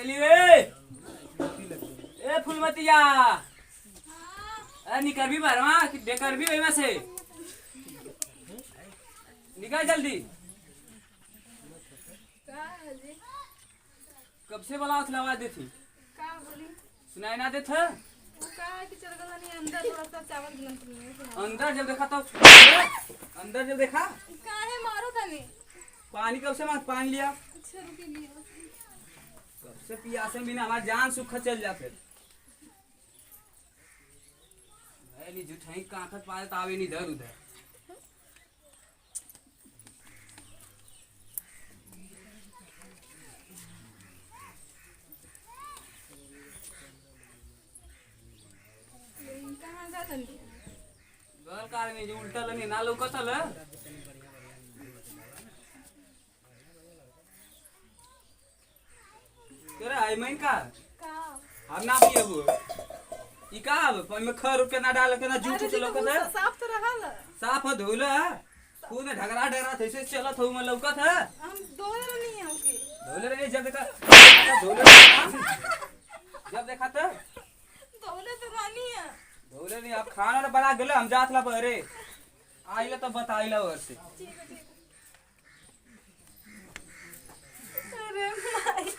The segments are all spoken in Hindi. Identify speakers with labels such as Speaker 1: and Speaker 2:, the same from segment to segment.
Speaker 1: चली रे ए फूलमतिया निकर भी भरवा कि बेकर भी वही से निकाल जल्दी। कब से बोला आवाज दी थी सुनाई ना देता अंदर जब देखा तो अंदर जब देखा
Speaker 2: मारो
Speaker 1: पानी कब से पानी लिया कब से पियासे बिना हमारी जान सुख चल जाते जुठाई कांखत पाए तावे नहीं इधर उधर गल कार में जो उल्टा लनी ना लौकत ल करे आई मैं का हम ना पिएबो ई का अब में खर के ना डाल के ना जूठ से लौकत है
Speaker 2: साफ तो रहल
Speaker 1: साफ धोला खून ढगरा डरा थैसे चलत हो में लौकत है
Speaker 2: हम धोले नहीं है ओके
Speaker 1: धोले रे जब देखा तो
Speaker 2: धोले तो रानी है
Speaker 1: धोले नहीं आप खाना बना गेले हम जात ला बहरे आइला तो बताइला और से
Speaker 2: ठीक है अरे माई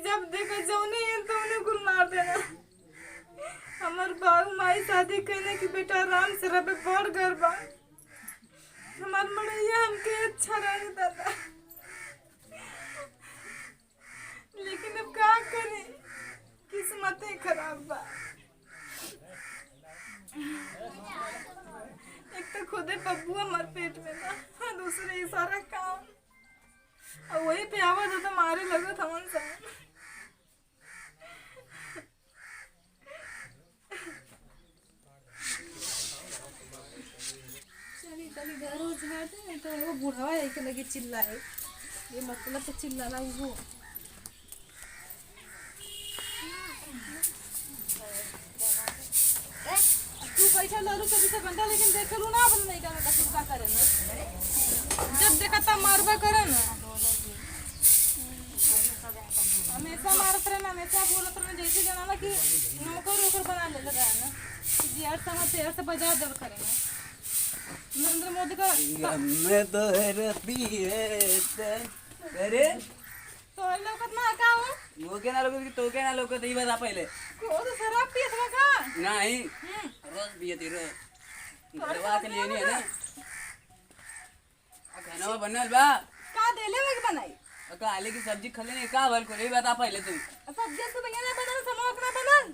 Speaker 2: जब देखो जौने है तो उन्हें गुल मार देना हमार बाबू माई शादी कहने की बेटा आराम से रबे बड़ घर बा हमार मड़ैया हमके अच्छा रहे दादा लेकिन अब क्या करे किस्मत ही खराब बा एक तो खुदे बब्बू हमार पेट में बा दूसरे ये सारा काम और वही पे आवाज तो मारे लगो था मन सा चली चली घर हो झाड़ते नहीं तो वो बूढ़ा एक लगे चिल्लाए ये मतलब तो चिल्लाना वो तू पैसा लालू कभी से बंदा लेकिन देख लू ना अपन नहीं का सुविधा करे ना जब देखा तब मारवा करे ना हमेशा मारत रहे ना हमेशा बोलत रहे जैसे जाना कि नौकर ओकर बना ले लगा ना कि यार समय तेर से बजा दर करे ना नरेंद्र मोदी का
Speaker 1: मैं तो रबी है अरे
Speaker 2: तो लोकत ना का हो
Speaker 1: वो के ना लोग तो के ना लोग तो ही बता पहले
Speaker 2: को तो शराब पियत बा का
Speaker 1: नहीं रोज पियती रो घरवा के लिए नहीं है ना खाना बनल बा
Speaker 2: का देले में बनाई
Speaker 1: का आले की सब्जी खले नहीं का भल को नहीं बता पहले तुम
Speaker 2: सब्जी तो भैया ने बनल समोक ना बनल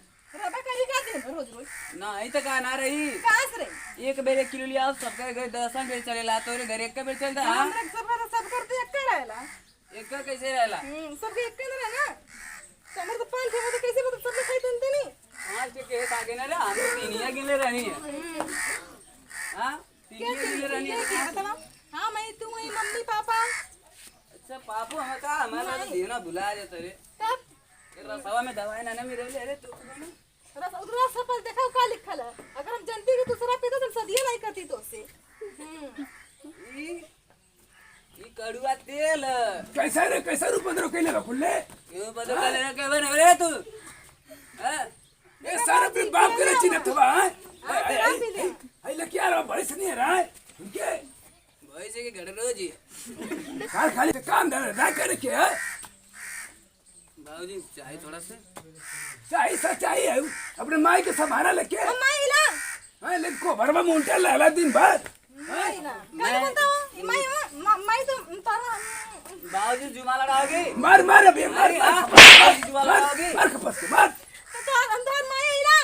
Speaker 2: रबा कहीं का दे रोज रोज
Speaker 1: नहीं तो का ना रही
Speaker 2: कास रे
Speaker 1: एक बेर 1 किलो लिया सबका घर 10 बेर चलेला तो घर एक बेर चलता हां
Speaker 2: हम सब करते एक रहेला
Speaker 1: एक कैसे रहला
Speaker 2: सबके एक ना रहना समर तो 5 है तो कैसे मतलब सब खाई तंते नहीं
Speaker 1: 5 के आगे ना रे हम तीनिया गिले रहनी है हां तीनिया गिले रहनी है
Speaker 2: हां मैं तू वही मम्मी पापा
Speaker 1: अच्छा पापू हम का हमारा तो देना भुला जाता रे
Speaker 2: तब
Speaker 1: रसवा में दवाई ना मिले रे तो
Speaker 2: रस पर देखो का लिखल है अगर हम जानती कि दूसरा पे तो सदिया नहीं करती तो से
Speaker 1: ई कड़ुआ तेल
Speaker 3: कैसा रुपंदर केले रखुले
Speaker 1: क्यों बदल ले के बन रे तू हां
Speaker 3: ये सारा भी बाप करे चिन्हतवा आई लकिया रो बड़े से नहीं रहा उनके
Speaker 1: वैसे के घर रोज ही
Speaker 3: कार खाली काम धंधा ना करे के
Speaker 1: बाबूजी चाय थोड़ा से
Speaker 3: चाय सच्चाई है अपने माई के सहारा लेके
Speaker 2: माई ला
Speaker 3: हां लेकिन को भरवा मुंटा लाला दिन भर
Speaker 2: माई ला क्या बोलता हूं माई तो तारा
Speaker 1: बाबूजी जुमा लगाओगे
Speaker 3: मार अबे मार
Speaker 1: जुमा लगाओगे
Speaker 3: मार कपस के मार
Speaker 2: तो अंदर माई ला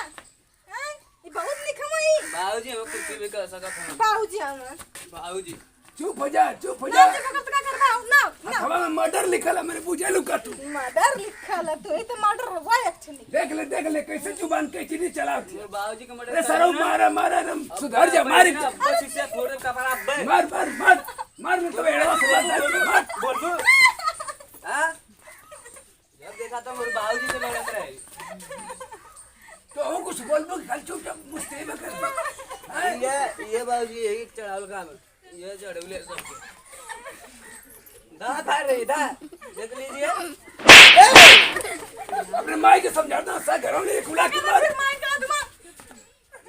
Speaker 2: हैं ये बहुत निकमई
Speaker 1: बाबूजी हम कुछ भी कर सकत हैं
Speaker 2: बाबूजी हम
Speaker 1: बाबूजी
Speaker 3: चुप हो जा
Speaker 2: ना जगह का करबा ना
Speaker 3: हवा में मर्डर लिखल है मेरे पूछे लुका तू
Speaker 2: मर्डर लिखल है तो ये तो मर्डर हुआ एक्चुअली
Speaker 3: देख ले कैसे जुबान कैसे नहीं चलाती
Speaker 1: मेरे बाबूजी का मर्डर
Speaker 3: अरे सरो मारा सुधर जा मार
Speaker 1: बस इसे फोड़ का पर आप
Speaker 3: मार मैं तो एड़वा से बात मार
Speaker 1: बोल हां जब देखा तो मेरे बाबूजी से लड़त रहे
Speaker 3: तो हम कुछ बोल दो कल चुपचाप मुस्ते में कर
Speaker 1: ये बाबूजी एक चढ़ावल काम ये चढ़वले सब दा था रे दा देख लीजिए
Speaker 3: अपने माई के समझाता सा घरों में खुला के मार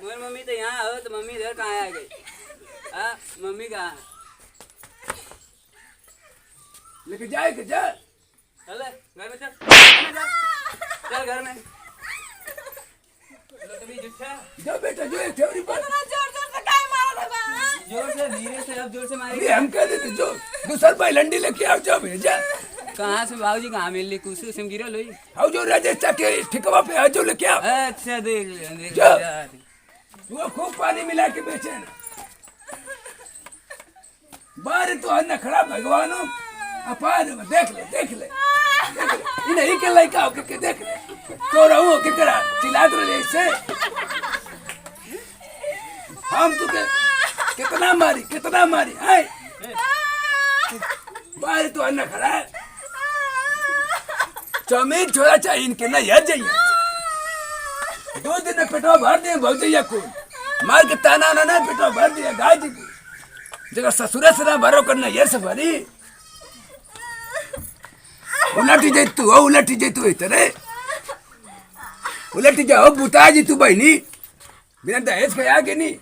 Speaker 1: मेरी मम्मी तो यहाँ हो तो मम्मी इधर कहाँ आ गई? हाँ मम्मी कहाँ है?
Speaker 3: लेके जाए के जा
Speaker 1: चल घर में चल चल घर में चलो तभी जुट्ठा
Speaker 3: जो बेटा जो एक थेवरी पर
Speaker 2: जोर जोर से काहे मारत बा
Speaker 1: जोर से धीरे से अब जोर से
Speaker 3: ये
Speaker 1: मारेगी।
Speaker 3: हम कह देते जो दूसर भाई लंडी लेके आओ जाओ भेजा
Speaker 1: कहाँ से बाबूजी कहाँ मिल ली कुछ से गिरल हुई?
Speaker 3: आओ जो राजेश के ठिकवा पे आ जो लेके आओ
Speaker 1: अच्छा देख ले
Speaker 3: जा। वो खूब पानी मिला के बेचे ना बाहर तो अन्ना खड़ा भगवानो अपार देख ले इन्हें ही के लड़का हो के देख ले तो रहू के करा चिल्लात रहे से हम तो के कितना मारी है बाहर तो अन्ना खड़ा है चौमीन छोड़ा चाहिए इनके ना याद जाइए 2 दिन में पेटवा भर दिए बहुत जाइए को मार के ताना ना पेटवा भर दिया गाय जी की जगह ससुरे से ना भरो करना ये सब भरी उलटी जाई तू इतरे उलटी जाओ बुता जी तू बहनी बिना दहेज के आगे नहीं